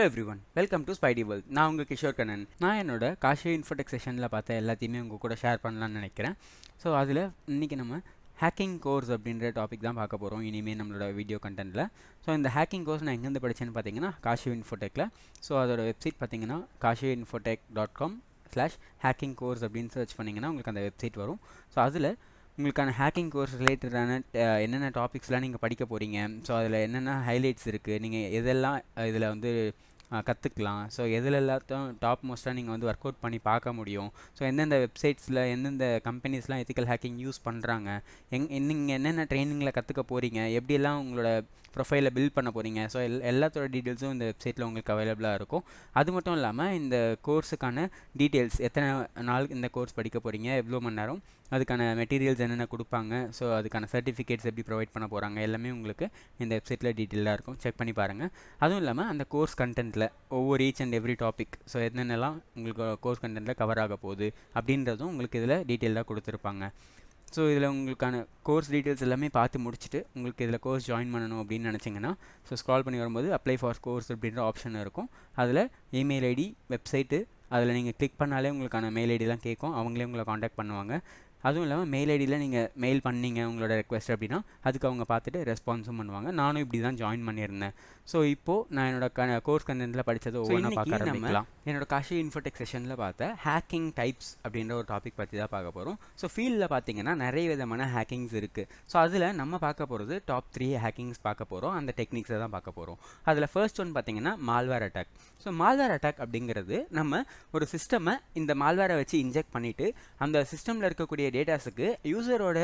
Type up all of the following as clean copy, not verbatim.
Hello every one, welcome to Spidey world. நான் உங்கள் கிஷோர் கண்ணன். நான் என்னோட காஷி இன்ஃபோடெக் செஷனில் பார்த்த எல்லாத்தையுமே உங்கள் கூட ஷேர் பண்ணலான்னு நினைக்கிறேன். ஸோ அதில் இன்றைக்கி நம்ம ஹேக்கிங் கோர்ஸ் அப்படின்ற டாபிக் தான் பார்க்க போகிறோம் இனிமேல் நம்மளோட வீடியோ கண்டென்ட்டில். ஸோ இந்த ஹேக்கிங் கோர்ஸ் நான் எங்கேருந்து படித்தேன்னு பார்த்தீங்கன்னா காஷி இன்ஃபோடெக்கில். ஸோ அதோட வெப்சைட் பார்த்தீங்கன்னா kashiinfotech.com/hacking course அப்படின்னு சர்ச் பண்ணிங்கன்னா உங்களுக்கு அந்த வெப்சைட் வரும். ஸோ அதில் உங்களுக்கான ஹேக்கிங் கோர்ஸ் ரிலேட்டடான என்னென்ன டாபிக்ஸ்லாம் நீங்கள் படிக்க போகிறீங்க, ஸோ அதில் என்னென்ன ஹைலைட்ஸ் இருக்குது, நீங்கள் எதெல்லாம் இதில் வந்து கற்றுக்கலாம், ஸோ எதில் எல்லாத்தையும் டாப் மோஸ்ட்டாக நீங்கள் வந்து ஒர்க் அவுட் பண்ணி பார்க்க முடியும், ஸோ எந்தெந்த வெப்சைட்ஸில் எந்தெந்த கம்பெனிஸ்லாம் எத்திக்கல் ஹேக்கிங் யூஸ் பண்ணுறாங்க, நீங்கள் என்னென்ன ட்ரைனிங்கில் கற்றுக்க போகிறீங்க, எப்படியெல்லாம் உங்களோட ப்ரொஃபைலை பில்ட் பண்ண போகிறீங்க, ஸோ எல்லாத்தோட டீட்டெயில்ஸும் இந்த வெப்சைட்டில் உங்களுக்கு அவைலபிளாக இருக்கும். அது மட்டும் இல்லாமல் இந்த கோர்ஸுக்கான டீட்டெயில்ஸ், எத்தனை நாள் இந்த கோர்ஸ் படிக்க போகிறீங்க, எவ்வளோ மணி நேரம், அதுக்கான மெட்டீரியல்ஸ் என்னென்ன கொடுப்பாங்க, ஸோ அதுக்கான சர்டிஃபிகேட்ஸ் எப்படி ப்ரொவைட் பண்ண போகிறாங்க, எல்லாமே உங்களுக்கு இந்த வெப்சைட்டில் டீட்டெயிலாக இருக்கும். செக் பண்ணி பாருங்கள். அதுவும் இல்லாமல் அந்த கோர்ஸ் கண்டென்ட்டில் ஒவ்வொரு each and every topic, so என்னென்னலாம் உங்களுக்கு கோர்ஸ் கண்டென்ட்டில் கவர் ஆக போகுது அப்படின்றதும் உங்களுக்கு இதில் டீட்டெயிலாக கொடுத்துருப்பாங்க. ஸோ இதில் உங்களுக்கான கோர்ஸ் டீட்டெயில்ஸ் எல்லாமே பார்த்து முடிச்சுட்டு உங்களுக்கு இதில் கோர்ஸ் ஜாயின் பண்ணணும் அப்படின்னு நினச்சிங்கன்னா, ஸோ ஸ்க்ரால் பண்ணி வரும்போது அப்ளை ஃபார் கோர்ஸ் அப்படின்ற ஆப்ஷன் இருக்கும். அதில் இமெயில் ஐடி, வெப்சைட்டு, அதில் நீங்கள் கிளிக் பண்ணாலே உங்களுக்கான மெயில் ஐடிலாம் கேட்கும். அவங்களே உங்களை காண்டாக்ட் பண்ணுவாங்க. அதுவும் இல்லாமல் மெயில் ஐடியில் நீங்கள் மெயில் பண்ணீங்க உங்களோட ரெக்வெஸ்ட் அப்படின்னா அதுக்கு அவங்க பார்த்துட்டு ரெஸ்பான்ஸும் பண்ணுவாங்க. நானும் இப்படி தான் ஜாயின் பண்ணியிருந்தேன். ஸோ இப்போது நான் என்னோட கோர்ஸ் கண்டென்ட்டில் படித்தது ஒவ்வொன்றா பார்க்க ஆரம்பிக்கலாம். என்னோட காஷி இன்ஃபோடெக் செஷனில் பார்த்த ஹேக்கிங் டைப்ஸ் அப்படின்ற ஒரு டாபிக் பற்றி தான் பார்க்க போகிறோம். ஸோ ஃபீல்டில் பார்த்தீங்கன்னா நிறைய விதமான ஹேக்கிங்ஸ் இருக்குது. ஸோ அதில் நம்ம பார்க்க போகிறது டாப் 3 ஹேக்கிங்ஸ் பார்க்க போகிறோம். அந்த டெக்னிக்ஸை தான் பார்க்க போகிறோம். அதில் ஃபர்ஸ்ட் ஒன் பார்த்தீங்கன்னா malware attack. So malware attack அப்படிங்கிறது நம்ம ஒரு சிஸ்டமை இந்த மால்வேரை வச்சு இன்ஜெக்ட் பண்ணிவிட்டு அந்த சிஸ்டமில் இருக்கக்கூடிய டேட்டாஸுக்கு யூசரோட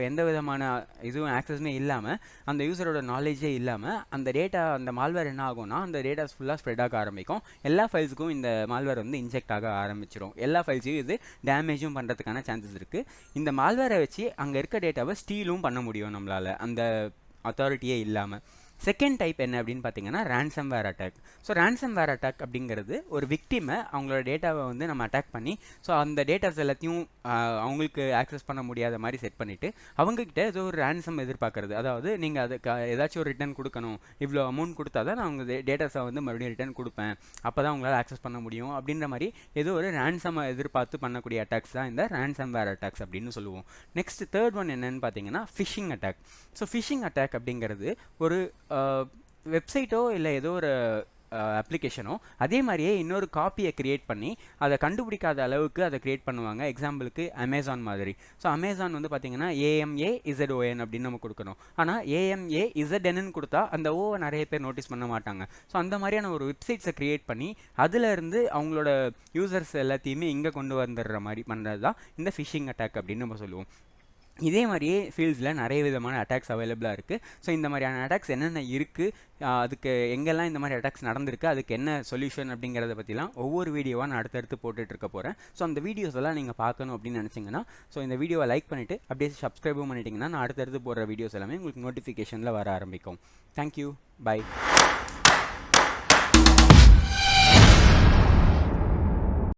எந்த விதமான இதுவும் ஆக்சஸுமே இல்லாமல், அந்த யூசரோட நாலேஜே இல்லாமல் அந்த டேட்டா, அந்த மால்வேர் என்ன ஆகும்னா அந்த டேட்டாஸ் ஃபுல்லாக ஸ்ப்ரெட் ஆக ஆரம்பிக்கும். எல்லா ஃபைல்ஸுக்கும் இந்த மால்வேர் வந்து இன்ஜெக்ட் ஆக ஆரம்பிச்சிடும். எல்லா ஃபைல்ஸையும் இது டேமேஜும் பண்ணுறதுக்கான சான்சஸ் இருக்குது. இந்த மால்வேரை வச்சு அங்கே இருக்க டேட்டாவை ஸ்டீலும் பண்ண முடியும் நம்மளால், அந்த அத்தாரிட்டியே இல்லாமல். செகண்ட் டைப் என்ன அப்படின்னு பார்த்தீங்கன்னா ransomware attack. So ransomware attack அப்படிங்கிறது ஒரு விக்டிமை அவங்களோட டேட்டாவை வந்து நம்ம அட்டாக் பண்ணி, ஸோ அந்த டேட்டாஸ் எல்லாத்தையும் அவங்களுக்கு ஆக்சஸ் பண்ண முடியாத மாதிரி செட் பண்ணிவிட்டு அவங்கக்கிட்ட ஏதோ ஒரு ரேன்சம் எதிர்பார்க்குறது. அதாவது நீங்கள் அதுக்கு ஏதாச்சும் ஒரு ரிட்டர்ன் கொடுக்கணும், இவ்வளோ அமௌண்ட் கொடுத்தா தான் நான் அவங்க டேட்டாஸை வந்து மறுபடியும் ரிட்டர்ன் கொடுப்பேன், அப்போ தான் உங்களால் ஆக்சஸ் பண்ண முடியும் அப்படின்ற மாதிரி ஏதோ ஒரு ரேன்சமை எதிர்பார்த்து பண்ணக்கூடிய அட்டாக்ஸ் தான் இந்த ரேன்சம்வேர் அட்டாக்ஸ் அப்படின்னு சொல்லுவோம். நெக்ஸ்ட் தேர்ட் ஒன் என்னன்னு பார்த்தீங்கன்னா phishing attack. So phishing attack அப்படிங்கிறது ஒரு வெப்சைட்டோ இல்லை ஏதோ ஒரு அப்ளிகேஷனோ அதே மாதிரியே இன்னொரு காப்பியை க்ரியேட் பண்ணி அதை கண்டுபிடிக்காத அளவுக்கு அதை க்ரியேட் பண்ணுவாங்க. எக்ஸாம்பிளுக்கு அமேசான் மாதிரி. ஸோ அமேசான் வந்து பார்த்தீங்கன்னா AMAZON அப்படின்னு நம்ம கொடுக்கணும். ஆனால் AMAZN கொடுத்தா அந்த ஓவை நிறைய பேர் நோட்டீஸ் பண்ண மாட்டாங்க. ஸோ அந்த மாதிரியான ஒரு வெப்சைட்ஸை க்ரியேட் பண்ணி அதிலேருந்து அவங்களோட யூசர்ஸ் எல்லாத்தையுமே இங்கே கொண்டு வந்துடுற மாதிரி பண்ணுறது தான் இந்த ஃபிஷிங் அட்டாக் அப்படின்னு நம்ம சொல்லுவோம். இதே மாதிரியே ஃபீல்ட்ஸில் நிறைய விதமான அட்டாக்ஸ் அவைலபிளாக இருக்குது. ஸோ இந்த மாதிரியான அட்டாக்ஸ் என்னென்ன இருக்குது, அதுக்கு எங்கெல்லாம் இந்த மாதிரி அட்டாக்ஸ் நடந்திருக்கு, அதுக்கு என்ன சொல்யூஷன் அப்படிங்கிறத பற்றிலாம் ஒவ்வொரு வீடியோவாக நான் அடுத்தடுத்து போட்டுட்ருக்க போகிறேன். ஸோ அந்த வீடியோஸ் எல்லாம் நீங்கள் பார்க்கணும் அப்படின்னு நினச்சிங்கன்னா, ஸோ இந்த வீடியோவை லைக் பண்ணிவிட்டு அப்படியே சப்ஸ்கிரைபும் பண்ணிட்டீங்கன்னா நான் அடுத்தடுத்து போடுற வீடியோஸ் எல்லாமே உங்களுக்கு நோட்டிஃபிகேஷனில் வர ஆரம்பிக்கும். Thank you, by.